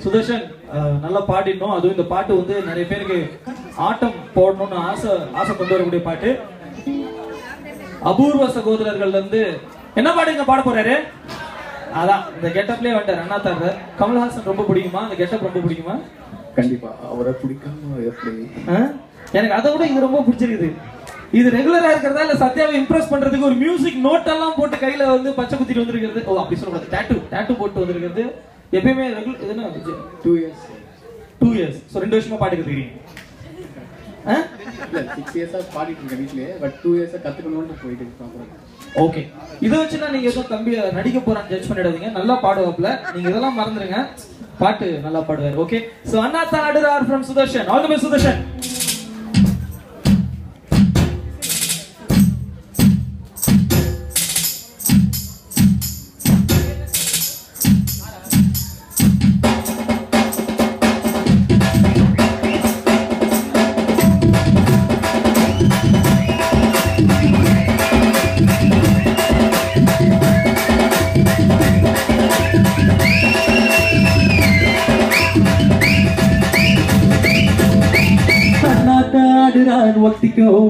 சுதர்ஷன் நல்லா பாடினோம். அதுவும் இந்த பாட்டு வந்து நிறைய பேருக்கு ஆட்டம் போடணும்னு ஆசை கொண்டு வரக்கூடிய பாட்டு. அபூர்வ சகோதரர்கள் இருந்து என்ன பாட்டு இங்க பாட போறாரு? அதான் இந்த கெட்டப்லயே வந்துட்டார் அண்ணா தாரு. கமல்ஹாசன் ரொம்ப பிடிக்குமா? அந்த கெட்டப் ரொம்ப பிடிக்குமா? கண்டிப்பா. அவரை பிடிக்காம எப்படி? எனக்கு அதை விட இது ரொம்ப பிடிச்சிருக்குது. இது ரெகுலரா இருக்கிறதா இல்ல சத்யாவை இம்ப்ரெஸ் பண்றதுக்கு ஒரு மியூசிக் நோட் எல்லாம் போட்டு கையில வந்து பச்சை குத்திட்டு வந்திருக்கிறது? ஓ அப்படி சொல்லக்கூடாது. டாட்டூ போட்டு வந்திருக்கிறது. எப்பயுமே ரெகுலர் இதுனா 2 years. 2 years. ஸோ 2 வருஷமா பாட்டு கத்துக்கிறீங்க? இல்ல 6 years பாடிட்டு இருக்கேன் வீட்லயே. பட் 2 years கத்துக்கணும்னு போயிட்டு இருக்கேன். ஓகே. இதை வச்சுனா நீங்க ஏதோ தம்பி நடிக்க போறான்னு ஜட்ஜ் பண்ணிடாதீங்க. நல்லா பாடுவாப்ல. நீங்க இதெல்லாம் மறந்துருங்க. பாட்டு நல்லா பாடுவார். ஓகே. சோ அண்ணாத்தா ஆடுறார் from Sudarshan. All the best Sudarshan.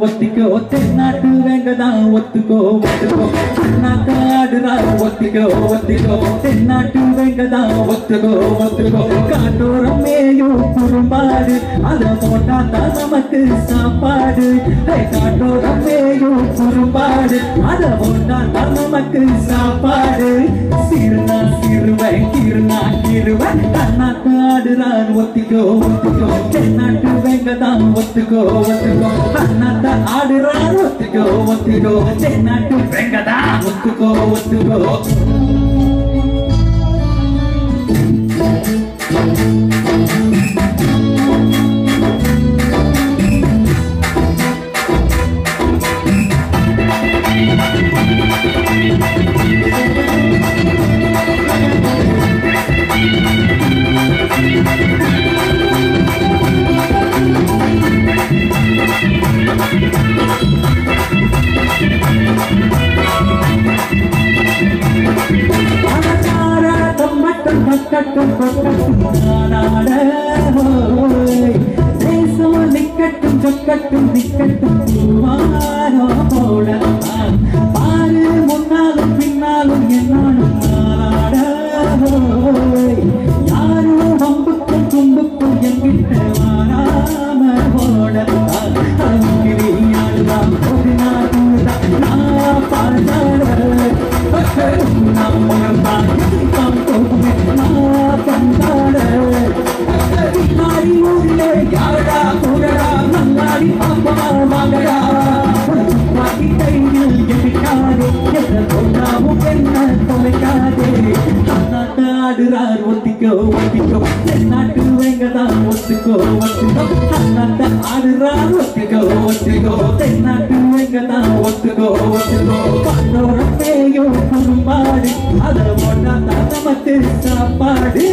ஒத்திக்கோ தென்னாட்டு வேங்கதான் ஒத்துக்கோ ஒத்திக்கோ தென்னாட்டு வேங்கதான் ஒத்துக்கோ காட்டோரம் மேயும் குறும்பாடு அத போட்டா தான் நமக்கு சாப்பாடு காட்டோரம் மேயும் குறும்பாடு அத போட்டா தான் நமக்கு சாப்பாடு சிறுனா சிறுவன் கிருவன் தன்னாட்டு ஆடுறான் ஒத்திக்கோ தென்னாட்டு வேங்கதான் ஒத்துக்கோ அண்ணாத்த ஆடுறான் ஒத்துக்கோ தென்னாட்டு வேங்கதான் ஒத்துக்கோ பாரு முன்னாலும் பின்னாலும் என்னாலும் யாரும் வம்புக்கும் தும்புக்கும் என்கிட்ட வாராம போடலாம் ஒரு நாள் பாடாட யாரடா கூடடா நல்லாடி பாப்பா வாங்கடா கையில் எதிர்க்காதே எந்த பொண்ணாவும் என்ன தொலைக்காதே அண்ணாத்த ஆடுறார் ஒத்திக்கோ தென்னாட்டு வேங்கதான் ஒத்துக்கோ அண்ணாத்த ஆடுறார் ஒத்துக்கோ தென்னாட்டு வேங்கதான் ஒத்துக்கோ கண்ணோரம் பேயோ குறும்பாடு அத போட்டா தான் நமக்கு சாப்பாடு